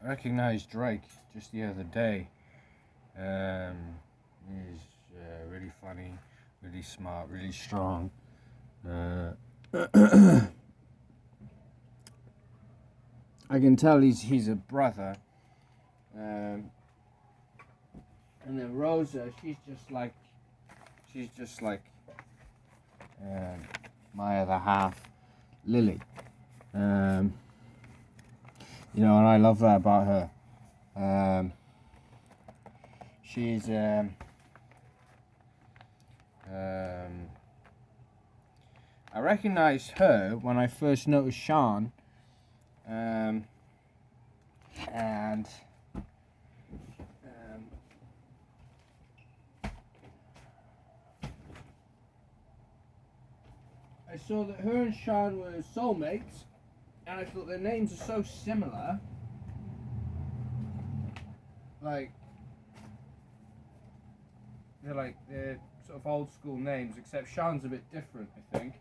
I recognized Drake just the other day. He's really funny, really smart, really strong. I can tell he's a brother. And then Rosa, she's just like my other half, Lily. And I love that about her. She's I recognized her when I first noticed Sean, and I saw that her and Sean were soulmates, and I thought their names are so similar. Like they're sort of old school names, except Sean's a bit different, I think.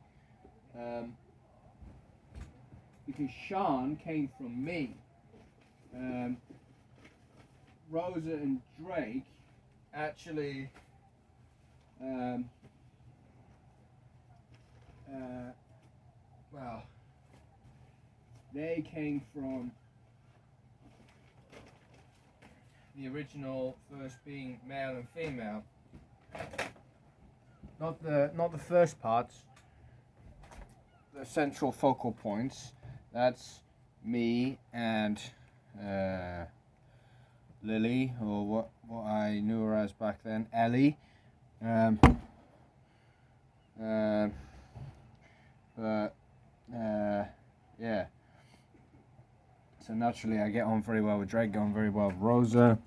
Because Sean came from me. Rosa and Drake actually they came from the original first being male and female. Not the first parts, the central focal points. That's me and Lily, or what I knew her as back then, Ellie. Yeah. So naturally, I get on very well with Drake, get on very well with Rosa.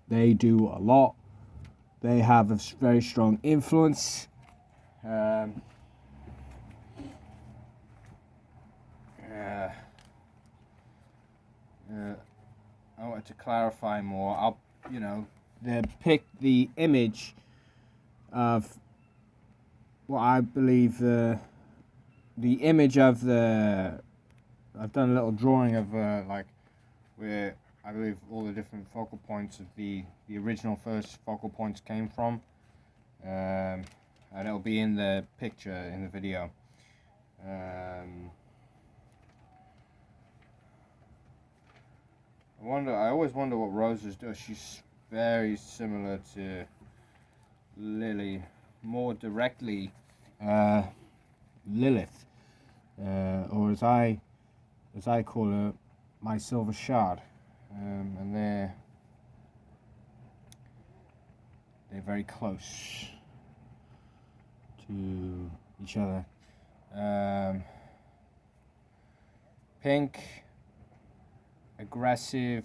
They do a lot. They have a very strong influence. I wanted to clarify more. They pick the image of what I believe the image of the. I've done a little drawing of where I believe all the different focal points of the original first focal points came from, and it'll be in the picture in the video. I always wonder what Rosa's does. She's very similar to Lily, more directly Lilith, or as I call her, my silver shard. And they're very close to each other. Pink, aggressive,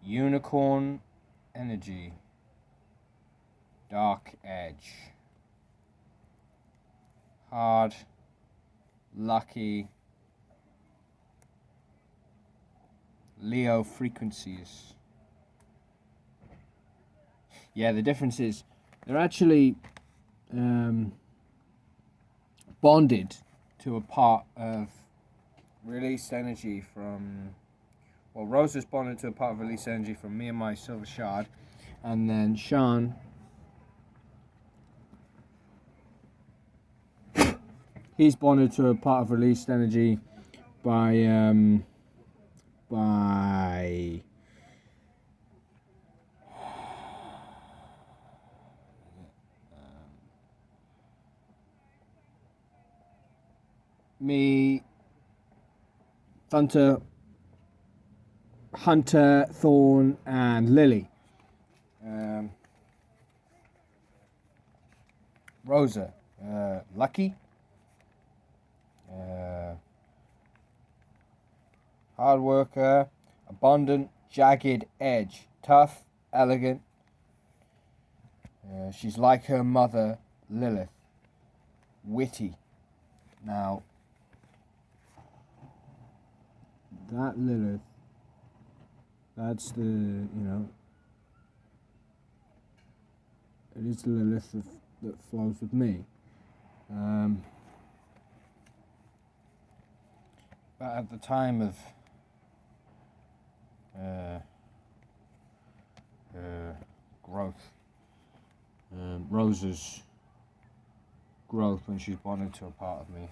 unicorn energy, dark edge, hard, lucky, Leo frequencies. Yeah, the difference is they're actually bonded to a part of released energy from. Well, Rosa's bonded to a part of released energy from me and my silver shard, and then Sean. He's bonded to a part of released energy by me, Hunter, Thorn, and Lily. Rosa, lucky, hard worker, abundant, jagged edge, tough, elegant. She's like her mother, Lilith, witty. Now, that Lilith, that's it is the Lilith that flows with me. But at the time of growth, Rosa's growth when she's born into a part of me,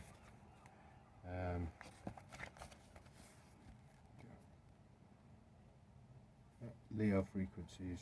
Leo frequencies.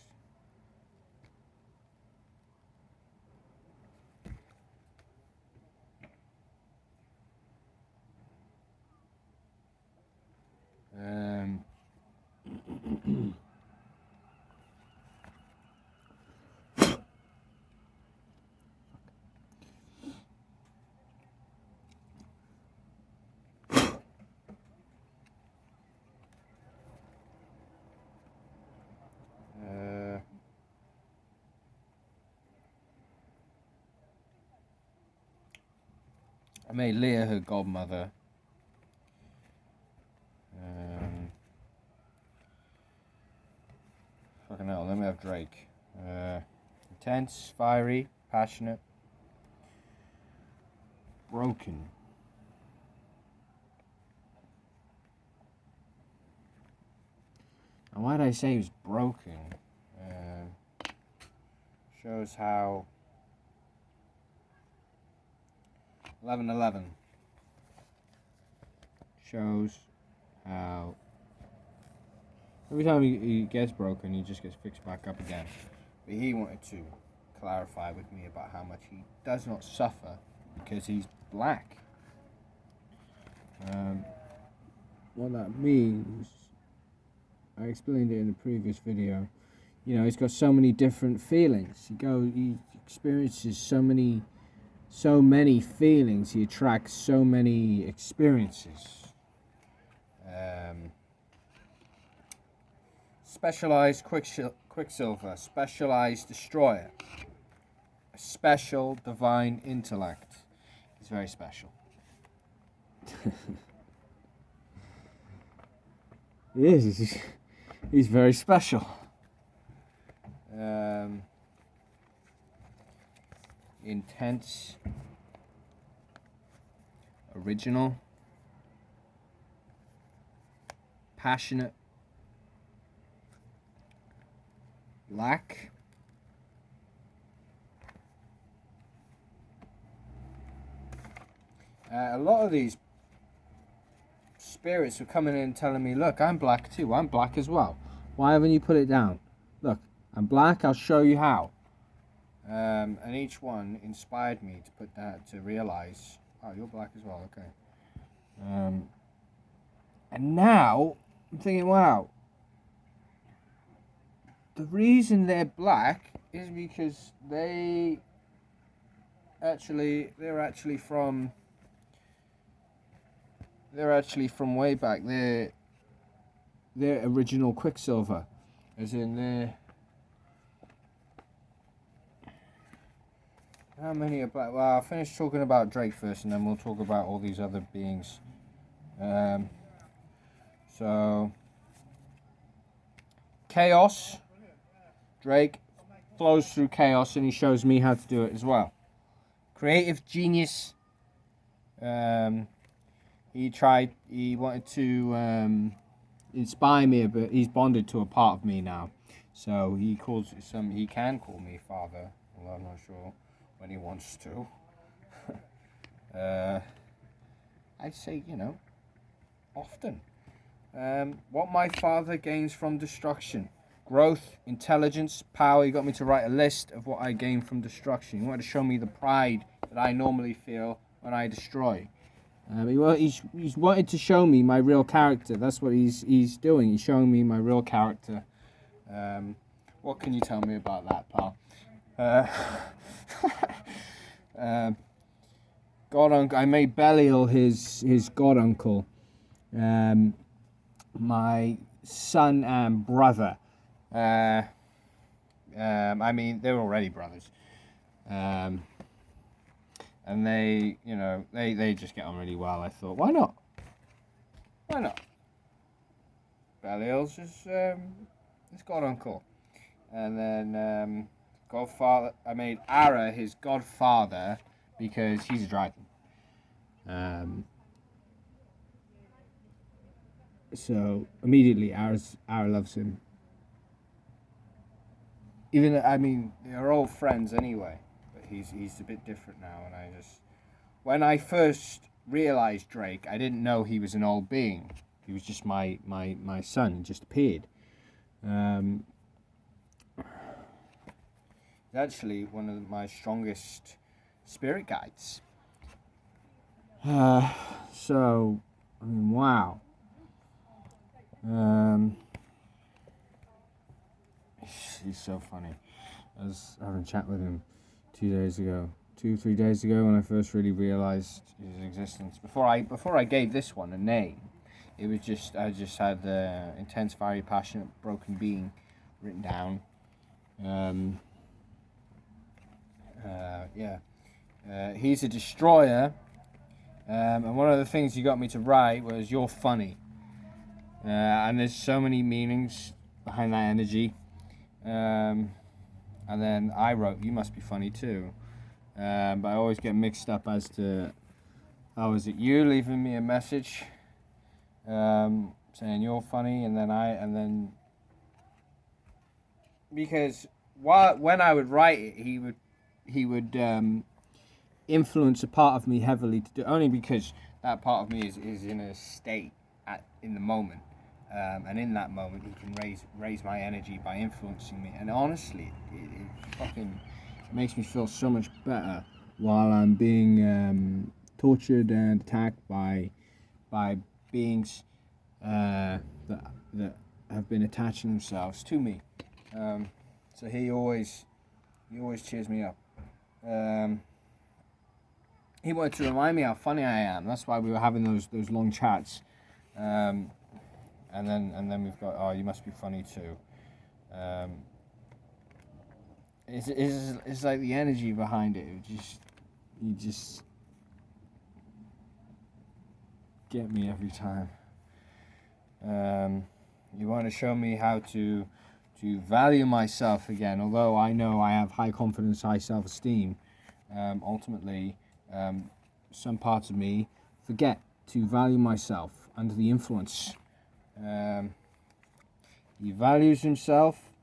I made Leah her godmother. Fucking hell, let me have Drake. Intense, fiery, passionate, broken. And why did I say he was broken? Shows how 11/11 shows how every time he gets broken, he just gets fixed back up again. But he wanted to clarify with me about how much he does not suffer because he's black. What that means, I explained it in the previous video. You know, he's got so many different feelings. He experiences so many feelings. He attracts so many experiences. Specialized Quicksilver, specialized destroyer, a special divine intellect. He's very special. He is. He's very special. Intense, original, passionate, black, a lot of these spirits were coming in and telling me, look, I'm black too, I'm black as well. Why haven't you put it down? Look, I'm black, I'll show you how. And each one inspired me to put that, to realize, oh, you're black as well, okay. And now, I'm thinking, wow, the reason they're black is because they're actually from way back. They're original Quicksilver, as in they're. How many are black? Well, I'll finish talking about Drake first, and then we'll talk about all these other beings. So, chaos. Drake flows through chaos, and he shows me how to do it as well. Creative genius. He wanted to inspire me a bit. He's bonded to a part of me now, so he can call me father, although I'm not sure when he wants to. I'd say, often. What my father gains from destruction. Growth, intelligence, power. He got me to write a list of what I gain from destruction. He wanted to show me the pride that I normally feel when I destroy. He's wanted to show me my real character. That's what he's doing. He's showing me my real character. What can you tell me about that, pal? God uncle. I made Belial his god uncle. My son and brother. I mean, they were already brothers. And they just get on really well. I thought, why not? Belial's his god uncle. And then godfather. I made Ara his godfather because he's a dragon. So immediately, Ara loves him. Even I mean, they're all friends anyway, but he's a bit different now. And I just when I first realized Drake, I didn't know he was an old being. He was just my son. He just appeared. He's actually one of my strongest spirit guides. So, I mean, wow. He's so funny. I was having a chat with him 3 days ago, when I first really realised his existence. Before I gave this one a name, it was I just had the intense, very passionate, broken being written down. He's a destroyer, and one of the things you got me to write was "you're funny," and there's so many meanings behind that energy. And then I wrote, "You must be funny too," but I always get mixed up as to, oh, is it you leaving me a message saying you're funny, and then because when I would write it, he would influence a part of me heavily to do, only because that part of me is in a state in the moment, and in that moment he can raise my energy by influencing me. And honestly, it fucking makes me feel so much better while I'm being tortured and attacked by beings that have been attaching themselves to me. So he always cheers me up. He wanted to remind me how funny I am. That's why we were having those long chats. And then we've got, oh, you must be funny too. It's like the energy behind it. You just get me every time. You want to show me how to value myself again. Although I know I have high confidence, high self-esteem, ultimately, some parts of me forget to value myself under the influence. He values himself.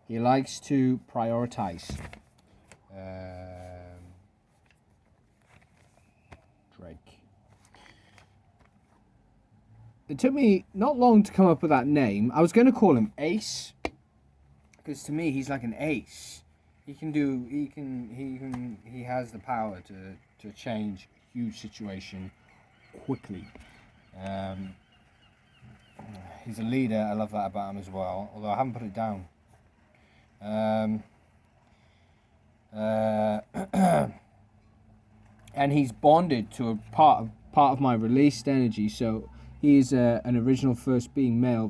He likes to prioritize. Drake. It took me not long to come up with that name. I was going to call him Ace, because to me he's like an ace. He has the power to change a huge situation quickly. He's a leader. I love that about him as well, although I haven't put it down. And he's bonded to a part of my released energy, so he's an original first being male